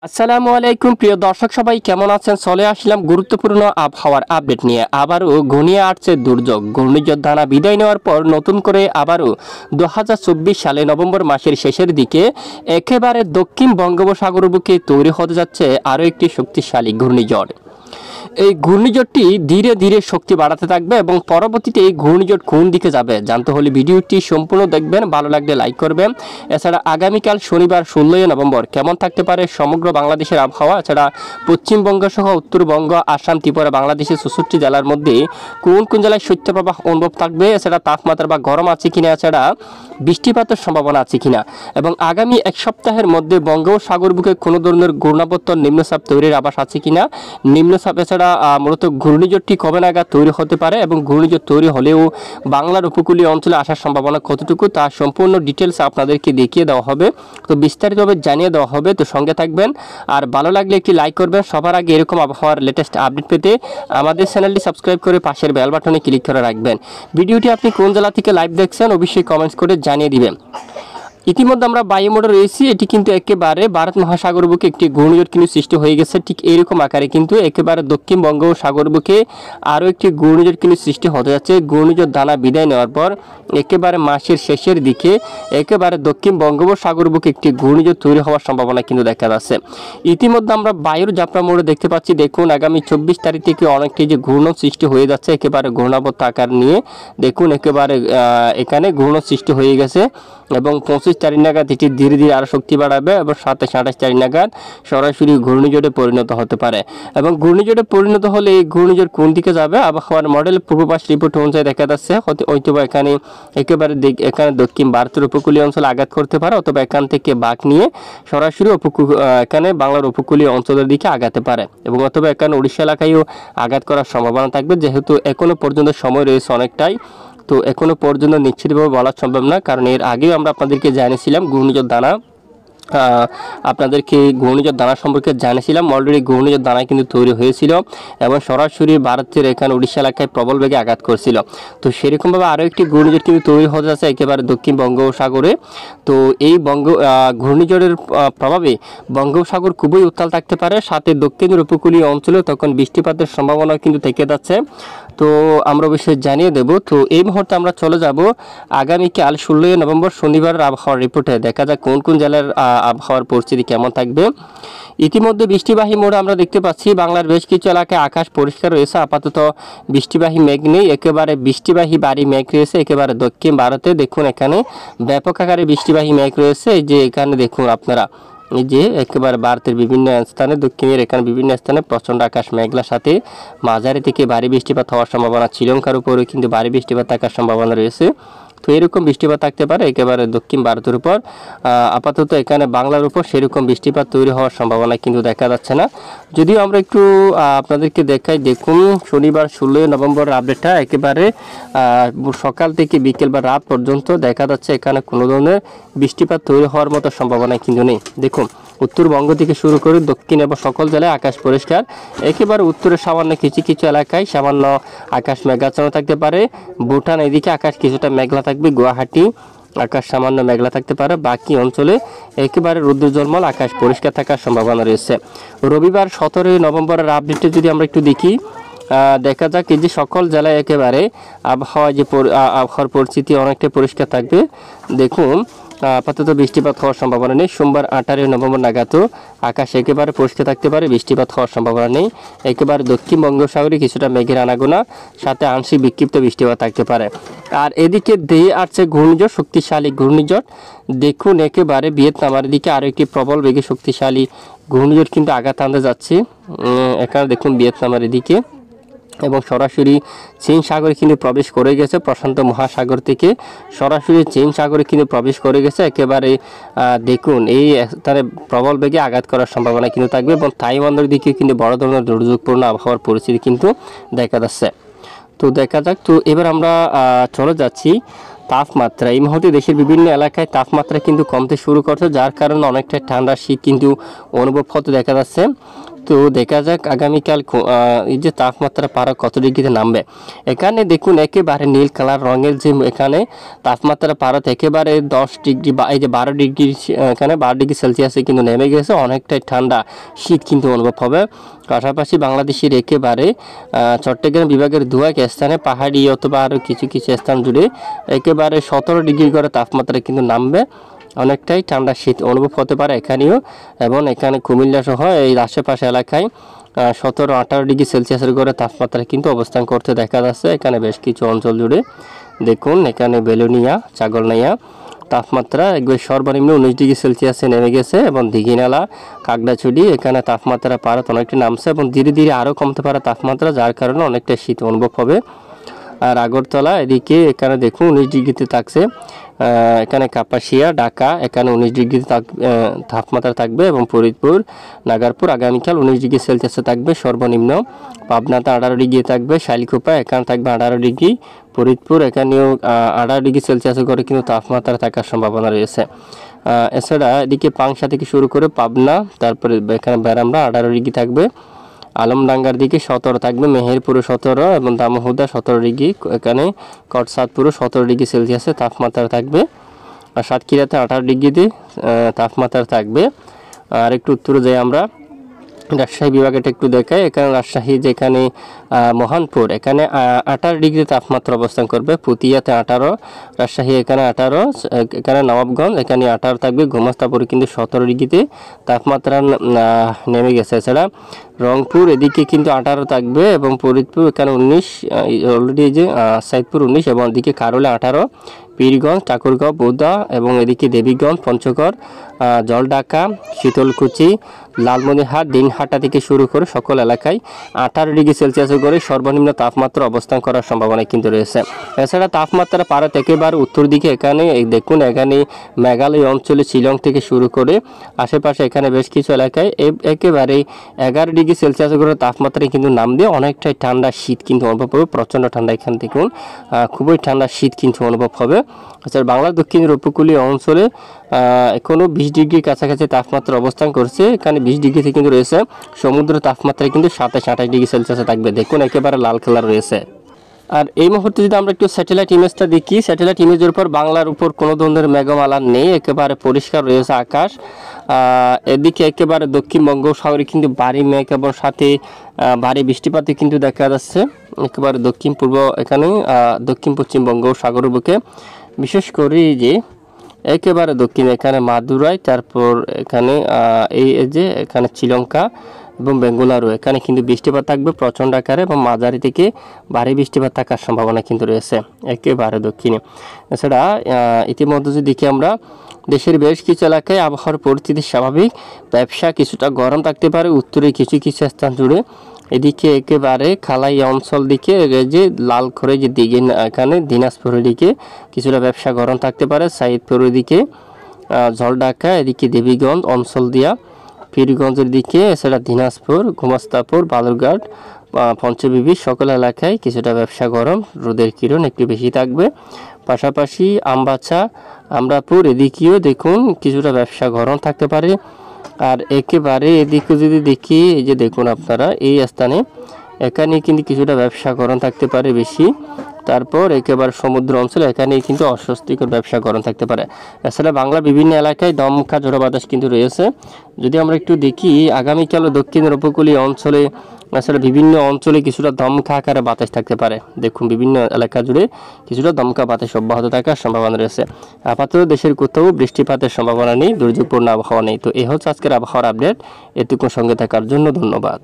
আসসালামু আলাইকুম প্রিয় দর্শক সবাই কেমন আছেন? চলে আসলাম গুরুত্বপূর্ণ আবহাওয়ার আপডেট নিয়ে। আবারও ঘনিয়ে আসছে দুর্যোগ। ঘূর্ণিঝড় দানা বিদায় নেওয়ার পর নতুন করে আবারও 2024 সালে নভেম্বর মাসের শেষের দিকে একেবারে দক্ষিণ বঙ্গোপসাগর বুকে তৈরি হতে যাচ্ছে আরও একটি শক্তিশালী ঘূর্ণিঝড়। এই ঘূর্ণিঝড়টি ধীরে ধীরে শক্তি বাড়াতে থাকবে এবং পরবর্তীতে এই ঘূর্ণিঝড় কোন দিকে যাবে জানতে হলে ভিডিওটি সম্পূর্ণ দেখবেন, ভালো লাগলে লাইক করবেন। এছাড়া আগামীকাল শনিবার 16 নভেম্বর কেমন থাকতে পারে সমগ্র বাংলাদেশের আবহাওয়া, এছাড়া পশ্চিমবঙ্গ সহ উত্তরবঙ্গ, আসাম, ত্রিপুরা, বাংলাদেশের 64 জেলার মধ্যে কোন কোন জেলায় শৈত্যপ্রবাহ অনুভব থাকবে, এছাড়া তাপমাত্রা বা গরম আছে কিনা, এছাড়া বৃষ্টিপাতের সম্ভাবনা আছে কিনা, এবং আগামী এক সপ্তাহের মধ্যে বঙ্গোপসাগর বুকে কোনো ধরনের ঘূর্ণাবর্তন নিম্নচাপ তৈরির আভাস আছে কিনা, নিম্নচাপ এছাড়া মূলত ঘূর্ণিঝড়টি কবে নাগাদ তৈরি হতে পারে এবং ঘূর্ণিঝড় তৈরি হলেও বাংলার উপকূলীয় অঞ্চলে আসার সম্ভাবনা কতটুকু তা সম্পূর্ণ ডিটেলস আপনাদেরকে দেখিয়ে দেওয়া হবে। তো বিস্তারিতভাবে জানিয়ে দেওয়া হবে, তো সঙ্গে থাকবেন। আর ভালো লাগলে একটি লাইক করবেন। সবার আগে এরকম আবহাওয়ার লেটেস্ট আপডেট পেতে আমাদের চ্যানেলটি সাবস্ক্রাইব করে পাশের বেল বাটনে ক্লিক করে রাখবেন। ভিডিওটি আপনি কোন জেলা থেকে লাইভ দেখছেন অবশ্যই কমেন্টস করে জানিয়ে দিবেন। ইতিমধ্যে আমরা বায়ুমোডে রয়েছি, এটি কিন্তু একেবারে ভারত মহাসাগর বুকে একটি ঘূর্ণিঝড় কিন্তু সৃষ্টি হয়ে গেছে। ঠিক এইরকম আকারে কিন্তু একেবারে দক্ষিণ বঙ্গোপসাগর বুকে আরও একটি ঘূর্ণিঝড় কিন্তু সৃষ্টি হতে যাচ্ছে। ঘূর্ণিঝড় দানা বিদায় নেওয়ার পর একেবারে মাসের শেষের দিকে একেবারে দক্ষিণ বঙ্গোপসাগর বুকে একটি ঘূর্ণিঝড় তৈরি হওয়ার সম্ভাবনা কিন্তু দেখা যাচ্ছে। ইতিমধ্যে আমরা বায়ুর যাত্রা মোড়ে দেখতে পাচ্ছি, দেখুন আগামী 24 তারিখ থেকে অনেকটি যে ঘূর্ণন সৃষ্টি হয়ে যাচ্ছে একেবারে ঘূর্ণাবর্ত আকার নিয়ে। দেখুন একেবারে এখানে ঘূর্ণন সৃষ্টি হয়ে গেছে এবং 25 তারিখ নাগাদ এটি ধীরে ধীরে আরও শক্তি বাড়াবে এবং 27-28 তারিখ নাগাদ সরাসরি ঘূর্ণিঝড়ে পরিণত হতে পারে। এবং ঘূর্ণিঝড়ে পরিণত হলে এই ঘূর্ণিঝড় কোন দিকে যাবে আবহাওয়ার মডেল পূর্বাভাস রিপোর্ট অনুযায়ী দেখা যাচ্ছে হয়তো এখানে একেবারে এখানে দক্ষিণ ভারতের উপকূলীয় অঞ্চলে আঘাত করতে পারে, অথবা এখান থেকে বাঁক নিয়ে সরাসরি এখানে বাংলার উপকূলীয় অঞ্চলের দিকে আগাতে পারে, এবং অথবা এখানে উড়িষ্যা এলাকায়ও আঘাত করার সম্ভাবনা থাকবে। যেহেতু এখনো পর্যন্ত সময় রয়েছে অনেকটাই, তো এখনো পর্যন্ত নিশ্চিতভাবে বলা সম্ভব না, কারণ এর আগেও আমরা আপনাদেরকে জানিয়েছিলাম ঘূর্ণিঝড় দানা সম্পর্কে জানিয়েছিলাম। অলরেডি ঘূর্ণিঝড় দানা কিন্তু তৈরি হয়েছিল এবং সরাসরি ভারতের এখানে উড়িষ্যা এলাকায় প্রবল বেগে আঘাত করছিল। তো সেরকমভাবে আরও একটি ঘূর্ণিঝড় কিন্তু তৈরি হতে যাচ্ছে একেবারে দক্ষিণ বঙ্গোপসাগরে। তো এই ঘূর্ণিঝড়ের প্রভাবে বঙ্গোপসাগর খুবই উত্তাল থাকতে পারে, সাথে দক্ষিণের উপকূলীয় অঞ্চলেও তখন বৃষ্টিপাতের সম্ভাবনা কিন্তু থেকে যাচ্ছে। তো আমরা অবশ্যই জানিয়ে দেব। তো এই মুহূর্তে আমরা চলে যাব আগামীকাল 16 নভেম্বর শনিবারের আবহাওয়ার রিপোর্টে। দেখা যাক কোন কোন জেলার আবহাওয়ার পরিস্থিতি কেমন থাকবে। ইতিমধ্যে বৃষ্টিবাহী মোড় আমরা দেখতে পাচ্ছি বাংলার বেশ কিছু এলাকায় আকাশ পরিষ্কার রয়েছে, আপাতত বৃষ্টিবাহী মেঘ নেই, একেবারে বৃষ্টিবাহী ভারী মেঘ রয়েছে একেবারে দক্ষিণ ভারতে। দেখুন এখানে ব্যাপক আকারে বৃষ্টিবাহী মেঘ রয়েছে, এই যে এখানে দেখুন আপনারা, এই যে একেবারে ভারতের বিভিন্ন স্থানে, দক্ষিণের এখানে বিভিন্ন স্থানে প্রচণ্ড আকাশ মেঘলার সাথে মাঝারি থেকে ভারী বৃষ্টিপাত হওয়ার সম্ভাবনা। শ্রীলঙ্কার উপরেও কিন্তু ভারী বৃষ্টিপাত থাকার সম্ভাবনা রয়েছে। তো এরকম বৃষ্টিপাত থাকতে পারে একেবারে দক্ষিণ ভারতের উপর। আপাতত এখানে বাংলার উপর সেরকম বৃষ্টিপাত তৈরি হওয়ার সম্ভাবনা কিন্তু দেখা যাচ্ছে না। যদিও আমরা একটু আপনাদেরকে দেখাই, দেখুন শনিবার 16 নভেম্বর আপডেটটা একেবারে সকাল থেকে বিকেল বা রাত পর্যন্ত দেখা যাচ্ছে এখানে কোনো ধরনের বৃষ্টিপাত তৈরি হওয়ার মতো সম্ভাবনা কিন্তু নেই। দেখুন উত্তরবঙ্গ থেকে শুরু করে দক্ষিণ এবং সকল জেলায় আকাশ পরিষ্কার, একেবারে উত্তরের সামান্য কিছু কিছু এলাকায় সামান্য আকাশ মেঘাচ্ছন্ন থাকতে পারে। ভুটান এদিকে আকাশ কিছুটা মেঘলা থাকবে, গুয়াহাটি আকাশ সামান্য মেঘলা থাকতে পারে, বাকি অঞ্চলে একেবারে রৌদ্রোজ্জ্বল আকাশ পরিষ্কার থাকার সম্ভাবনা রয়েছে। রবিবার 17 নভেম্বরের আপডেটে যদি আমরা একটু দেখি, দেখা যাক এই যে সকল জেলায় একেবারে আবহাওয়ার পরিস্থিতি অনেকটা পরিষ্কার থাকবে। দেখুন আপাতত বৃষ্টিপাত হওয়ার সম্ভাবনা নেই। সোমবার 18 নভেম্বর নাগাদও আকাশ একেবারে পরিষ্কার থাকতে পারে, বৃষ্টিপাত হওয়ার সম্ভাবনা নেই। একেবারে দক্ষিণ বঙ্গোপসাগরে কিছুটা মেঘের আনাগোনা, সাথে আংশিক বিক্ষিপ্ত বৃষ্টিপাত থাকতে পারে। আর এদিকে দিয়ে আসছে ঘূর্ণিঝড়, শক্তিশালী ঘূর্ণিঝড়। দেখুন একেবারে ভিয়েতনামের দিকে আরও একটি প্রবল বেগে শক্তিশালী ঘূর্ণিঝড় কিন্তু আঘাত আনতে যাচ্ছে। এখানে দেখুন ভিয়েতনামের এদিকে, এবং সরাসরি চীন সাগরে কিন্তু প্রবেশ করে গেছে, প্রশান্ত মহাসাগর থেকে সরাসরি চীন সাগরে কিন্তু প্রবেশ করে গেছে। একেবারে দেখুন এই স্থানে প্রবল বেগে আঘাত করার সম্ভাবনা কিন্তু থাকবে, এবং তাইওয়ানের দিকে কিন্তু বড় ধরনের দুর্যোগপূর্ণ আবহাওয়ার পরিস্থিতি কিন্তু দেখা যাচ্ছে। তো দেখা যাক। তো এবার আমরা চলে যাচ্ছি তাপমাত্রা এই মুহূর্তে দেশের বিভিন্ন এলাকায় তাপমাত্রা কিন্তু কমতে শুরু করছে, যার কারণে অনেকটা ঠান্ডা শীত কিন্তু অনুভব হতে দেখা যাচ্ছে। তো দেখা যাক আগামীকাল এই যে তাপমাত্রা পারা কত ডিগ্রিতে নামবে। এখানে দেখুন একেবারে নীল কালার রঙের যে এখানে তাপমাত্রা পারত একেবারে 10 ডিগ্রি বা এই যে 12 ডিগ্রি, এখানে 12 ডিগ্রি সেলসিয়াসে কিন্তু নেমে গেছে। অনেকটাই ঠান্ডা শীত কিন্তু অনুভব হবে। পাশাপাশি বাংলাদেশের একেবারে চট্টগ্রাম বিভাগের দু এক স্থানে পাহাড়ি অথবা আরও কিছু কিছু স্থান জুড়ে একেবারে 17 ডিগ্রি করে তাপমাত্রা কিন্তু নামবে। অনেকটাই ঠান্ডা শীত অনুভব হতে পারে এখানেও, এবং এখানে কুমিল্লা সহ এই আশেপাশে এলাকায় 17-18 ডিগ্রি সেলসিয়াসের করে তাপমাত্রা কিন্তু অবস্থান করতে দেখা যাচ্ছে। এখানে বেশ কিছু অঞ্চল জুড়ে দেখুন, এখানে বেলুনিয়া, ছাগলনাইয়া তাপমাত্রা একবার সর্বনিম্ন 19 ডিগ্রি সেলসিয়াসে নেমে গেছে, এবং দিঘিনালা, কাকড়াছড়ি এখানে তাপমাত্রা পারত অনেকটা নামছে এবং ধীরে ধীরে আরও কমতে পারে তাপমাত্রা, যার কারণে অনেকটা শীত অনুভব হবে। আর আগরতলা এদিকে এখানে দেখুন 19 ডিগ্রিতে থাকছে। এখানে কাপাসিয়া, ঢাকা এখানে 19 ডিগ্রিতে তাপমাত্রা থাকবে, এবং ফরিদপুর, নাগারপুর আগামীকাল 19 ডিগ্রি সেলসিয়াসে থাকবে সর্বনিম্ন। পাবনাতে 18 ডিগ্রি থাকবে, শাইলকুপা এখানে থাকবে 18 ডিগ্রি, ফরিদপুর এখানেও 18 ডিগ্রি সেলসিয়াসে করে কিন্তু তাপমাত্রা থাকার সম্ভাবনা রয়েছে। এছাড়া এদিকে পাংশা থেকে শুরু করে পাবনা, তারপরে এখানে বেরামরা 18 ডিগ্রি থাকবে, আলমডাঙ্গার দিকে 17 থাকবে, মেহেরপুরে 17 এবং দামোহদা 17 ডিগ্রি, এখানে কটসাদপুরে 17 ডিগ্রি সেলসিয়াসে তাপমাত্রা থাকবে, আর সাতক্ষীরাতে 18 ডিগ্রিতে তাপমাত্রা থাকবে। আর একটু উত্তরে যাই আমরা, রাজশাহী বিভাগেটা একটু দেখাই। এখানে রাজশাহী যেখানে মহানপুর এখানে 18 ডিগ্রি তাপমাত্রা অবস্থান করবে, পুতিয়াতে 18, রাজশাহী এখানে 18, এখানে নবাবগঞ্জ এখানে 18 থাকবে, গোমাস্তাপুরে কিন্তু 17 ডিগ্রিতে তাপমাত্রা নেমে গেছে। এছাড়া রংপুর এদিকে কিন্তু 18 থাকবে, এবং ফরিদপুর এখানে 19, অলরেডি যে সাইদপুর 19, এবং এদিকে কারলে 18, পীরগঞ্জ, ঠাকুরগাঁও, বোদা এবং এদিকে দেবীগঞ্জ, পঞ্চগড়, জলঢাকা, শীতলকুচি, লালমনিরহাট, দিনহাটা থেকে শুরু করে সকল এলাকায় 18 ডিগ্রি সেলসিয়াসে করে সর্বনিম্ন তাপমাত্রা অবস্থান করার সম্ভাবনা কিন্তু রয়েছে। এছাড়া তাপমাত্রা পারত একেবারে উত্তর দিকে এখানে দেখুন, এখানে মেঘালয় অঞ্চলে শিলং থেকে শুরু করে আশেপাশে এখানে বেশ কিছু এলাকায় একেবারে 11 ডিগ্রি সেলসিয়াসে করে তাপমাত্রায় কিন্তু নাম দিয়ে অনেকটাই ঠান্ডা শীত কিন্তু অনুভব হবে। প্রচণ্ড ঠান্ডা এখানে দেখুন, খুবই ঠান্ডা শীত কিন্তু অনুভব হবে। এছাড়া বাংলার দক্ষিণের উপকূলীয় অঞ্চলে এখনও 20 ডিগ্রির কাছাকাছি তাপমাত্রা অবস্থান করছে। এখানে 20 ডিগ্রিতে কিন্তু রয়েছে। সমুদ্র তাপমাত্রা কিন্তু 27-28 ডিগ্রি সেলসিয়াসে থাকবে, দেখুন একেবারে লাল কালার রয়েছে। আর এই মুহূর্তে যদি আমরা একটু স্যাটেলাইট ইমেজটা দেখি, স্যাটেলাইট ইমেজের উপর বাংলার উপর কোনো ধরনের মেঘমালা নেই, একেবারে পরিষ্কার রয়েছে আকাশ। এদিকে একেবারে দক্ষিণ বঙ্গোপসাগরে কিন্তু ভারী মেঘ এবং সাথে ভারী বৃষ্টিপাতে কিন্তু দেখা যাচ্ছে একেবারে দক্ষিণ পূর্ব, এখানে দক্ষিণ পশ্চিম বঙ্গোপসাগরের বুকে, বিশেষ করে যে একেবারে দক্ষিণ এখানে মাদুরাই, তারপর এখানে এই যে এখানে শ্রীলঙ্কা এবং বেঙ্গুলারু এখানে কিন্তু বৃষ্টিপাত থাকবে প্রচণ্ড আকারে, এবং মাঝারি থেকে ভারী বৃষ্টিপাত থাকার সম্ভাবনা কিন্তু রয়েছে একেবারে দক্ষিণে। এছাড়া ইতিমধ্যে যদি দেখি আমরা দেশের বেশ কিছু এলাকায় আবহাওয়ার পরিস্থিতি স্বাভাবিক, ব্যবসা কিছুটা গরম থাকতে পারে উত্তরে কিছু কিছু স্থান জুড়ে। এদিকে একেবারে খালাই অঞ্চল দিকে যে লাল করে যে দিকে এখানে দিনাজপুরের দিকে কিছুটা ব্যবসা গরম থাকতে পারে, সাইদপুরের দিকে, জলঢাকা এদিকে দেবীগঞ্জ অঞ্চল দিয়া, পীরগঞ্জের দিকে, এছাড়া দিনাজপুর, গোমাস্তাপুর, বালুরঘাট, পঞ্চবিবি সকল এলাকায় কিছুটা ব্যবসা গরম, রোদের কিরণ একটু বেশি থাকবে। পাশাপাশি আমবাছা, আমরাপুর এদিকেও দেখুন কিছুটা ব্যবসা গরম থাকতে পারে। আর একেবারে এদিকে যদি দেখি, এই যে দেখুন আপনারা এই স্থানে এখানে কিন্তু কিছুটা ব্যবসা গরম থাকতে পারে বেশি। তারপর একেবারে সমুদ্র অঞ্চল এখানে কিন্তু অস্বস্তিকর ব্যবসা গরম থাকতে পারে। এছাড়া বাংলার বিভিন্ন এলাকায় দমকা ঝোড়ো বাতাস কিন্তু রয়েছে। যদি আমরা একটু দেখি আগামীকাল দক্ষিণের উপকূলীয় অঞ্চলে, এছাড়া বিভিন্ন অঞ্চলে কিছুটা দমকা আকারে বাতাস থাকতে পারে। দেখুন বিভিন্ন এলাকা জুড়ে কিছুটা দমকা বাতাস অব্যাহত থাকার সম্ভাবনা রয়েছে। আপাতত দেশের কোথাও বৃষ্টিপাতের সম্ভাবনা নেই, দুর্যোগপূর্ণ আবহাওয়া নেই। তো এই হচ্ছে আজকের আবহাওয়ার আপডেট। এটুকু সঙ্গে থাকার জন্য ধন্যবাদ।